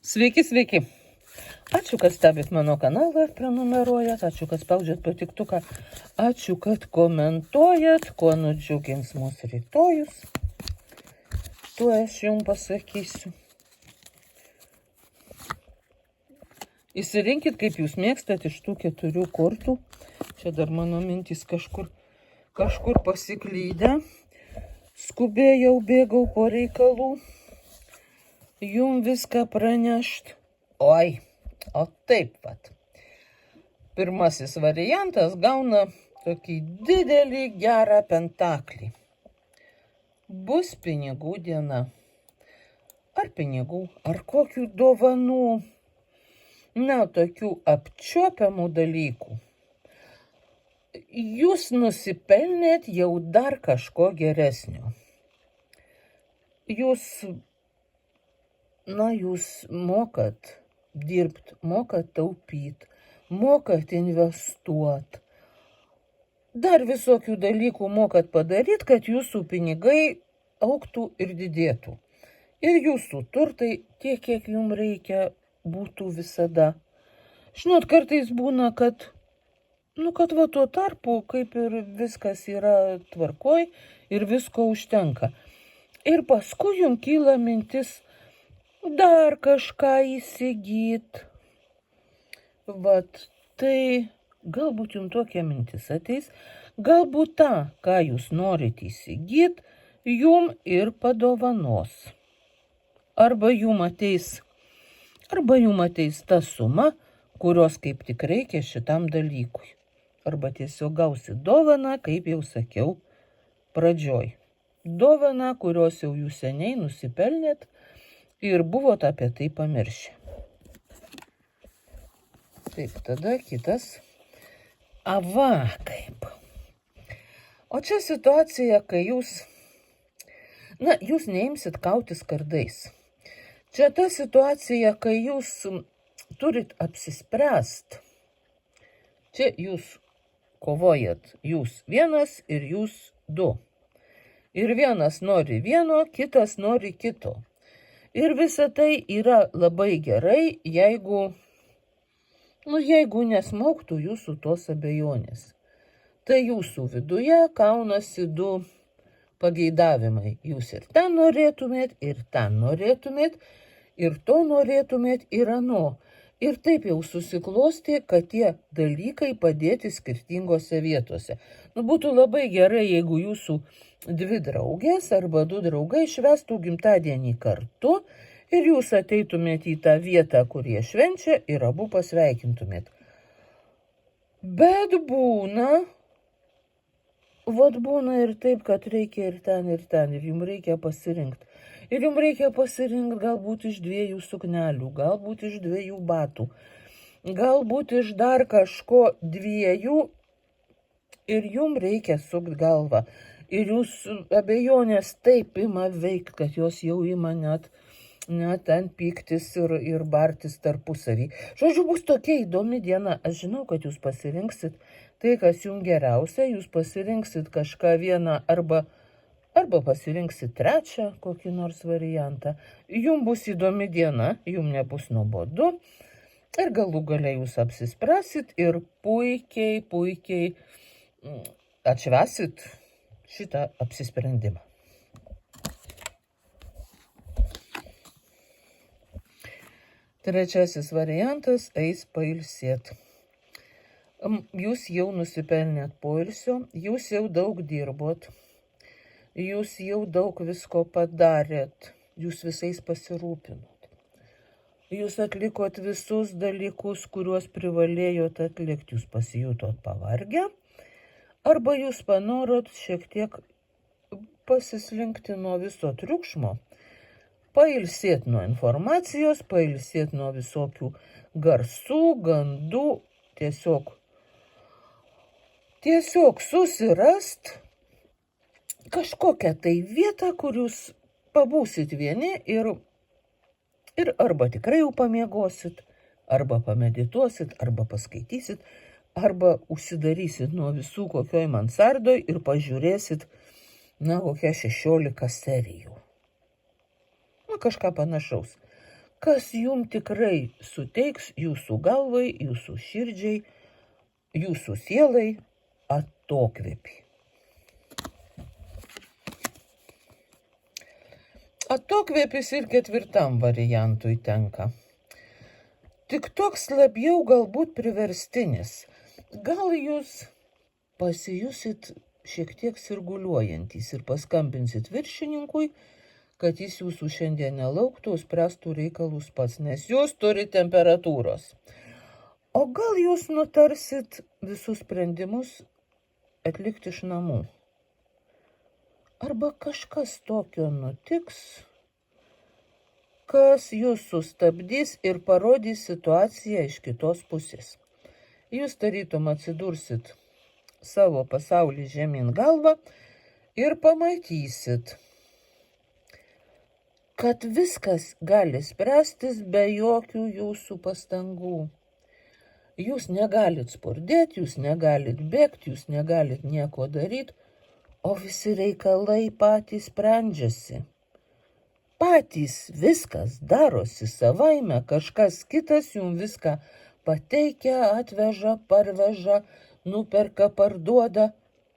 Sveiki, sveiki. Ačiū, kad stebit mano kanalą, prenumeruojat, ačiū, kad spaudžiat patiktuką, ačiū, kad komentuojat, kuo nudžiugins mūsų rytojus. Tuo aš jums pasakysiu. Įsirinkit, kaip jūs mėgstat iš tų 4 kortų. Čia dar mano mintys kažkur pasiklydę. Skubėjau, bėgau po reikalų. Jum viską pranešt. Oi, o taip pat. Pirmasis variantas gauna tokį didelį gerą pentaklį. Bus pinigų diena. Ar pinigų, ar kokių dovanų. Na, tokių apčiuopiamų dalykų. Jūs nusipelnėt jau dar kažko geresnio. Jūs mokat dirbt, mokat taupyt, mokat investuot. Dar visokių dalykų mokat padaryt, kad jūsų pinigai augtų ir didėtų. Ir jūsų turtai tiek, kiek jums reikia, būtų visada. Žinot, kartais būna, kad va tuo tarpu, kaip ir viskas yra tvarkoj ir visko užtenka. Ir paskui jums kyla mintis dar kažką įsigyt. Vat, tai galbūt jums tokia mintis ateis, galbūt tą, ką jūs norite įsigyt, jums ir padovanos. Arba jums ateis ta suma, kurios kaip tik reikia šitam dalykui. Arba tiesiog gausit dovaną, kaip jau sakiau pradžioj. Dovaną, kurios jau jūs seniai nusipelnėt ir buvot apie tai pamiršę. Taip, tada kitas. Ava, kaip. O čia situacija, kai jūs neimsit kautis kardais. Čia ta situacija, kai jūs turit apsispręst. Čia jūs kovojat, jūs vienas ir jūs 2. Ir vienas nori vieno, kitas nori kito. Ir visa tai yra labai gerai, jeigu nesmauktų jūsų tos abejonės. Tai jūsų viduje kaunasi 2 pageidavimai. Jūs ir ten norėtumėt, ir ten norėtumėt, ir to norėtumėt, ir ano. Ir taip jau susiklostė, kad tie dalykai padėti skirtingose vietose. Būtų labai gerai, jeigu jūsų 2 draugės arba 2 draugai švęstų gimtadienį kartu ir jūs ateitumėt į tą vietą, kur jie švenčia ir abu pasveikintumėt. Bet būna ir taip, kad reikia ir ten, ir jums reikia pasirinkti. Ir jums reikia pasirinkti galbūt iš 2 suknelių, galbūt iš 2 batų, galbūt iš dar kažko 2, ir jums reikia sukt galvą. Ir jūs abejonės taip ima veikti, kad jos jau ima net ten pyktis ir bartis tarpusavį. Žodžiu, bus tokia įdomi diena. Aš žinau, kad jūs pasirinksit tai, kas jums geriausia, jūs pasirinksit kažką vieną arba pasirinksit 3 kokį nors variantą. Jums bus įdomi diena, jums nebus nuobodu ir galų gale jūs apsispręsit ir puikiai atšvęsit šitą apsisprendimą. Trečiasis variantas eis pailsėt. Jūs jau nusipelnėt poilsio, jūs jau daug dirbot, jūs jau daug visko padarėt, jūs visais pasirūpinot. Jūs atlikot visus dalykus, kuriuos privalėjot atlikti, jūs pasijutot pavargę, arba jūs panorot šiek tiek pasislinkti nuo viso triukšmo, pailsėt nuo informacijos, pailsėt nuo visokių garsų, gandų, tiesiog susirast kažkokią tai vietą, kur jūs pabūsit vieni ir arba tikrai jau pamiegosit, arba pamedituosit, arba paskaitysit, arba užsidarysit nuo visų kokioj mansardoj ir pažiūrėsit, kokią 16 serijų. Kažką panašaus. kas jum tikrai suteiks jūsų galvai, jūsų širdžiai, jūsų sielai atokvėpį. Atokvėpis ir ketvirtam variantui tenka. Tik toks labiau galbūt priverstinis. Gal jūs pasijusit šiek tiek sirguliuojantys ir paskambinsit viršininkui, kad jis jūsų šiandien nelauktų, spręstų reikalus pats, nes jūs turi temperatūros. O gal jūs nutarsit visus sprendimus atlikti iš namų? Arba kažkas tokio nutiks, kas jūs sustabdys ir parodys situaciją iš kitos pusės. Jūs tarytum atsidursit savo pasaulį žemyn galvą ir pamatysit, kad viskas gali spręstis be jokių jūsų pastangų. Jūs negalit spurdėti, jūs negalit bėgti, jūs negalit nieko daryti, o visi reikalai patys sprendžiasi. Patys viskas darosi savaime, kažkas kitas jums viską pateikia, atveža, parveža, nuperka, parduoda.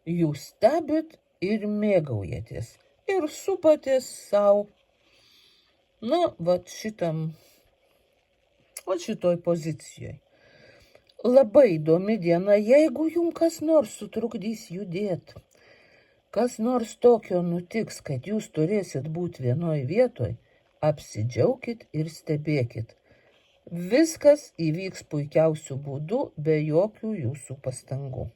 Jūs stebit ir mėgaujatės. Ir supatės savo. Šitoj pozicijoje. Labai įdomi diena, jeigu jums kas nors sutrukdys judėti. Kas nors tokio nutiks, kad jūs turėsit būti vienoj vietoj, apsidžiaukit ir stebėkit. Viskas įvyks puikiausių būdų be jokių jūsų pastangų.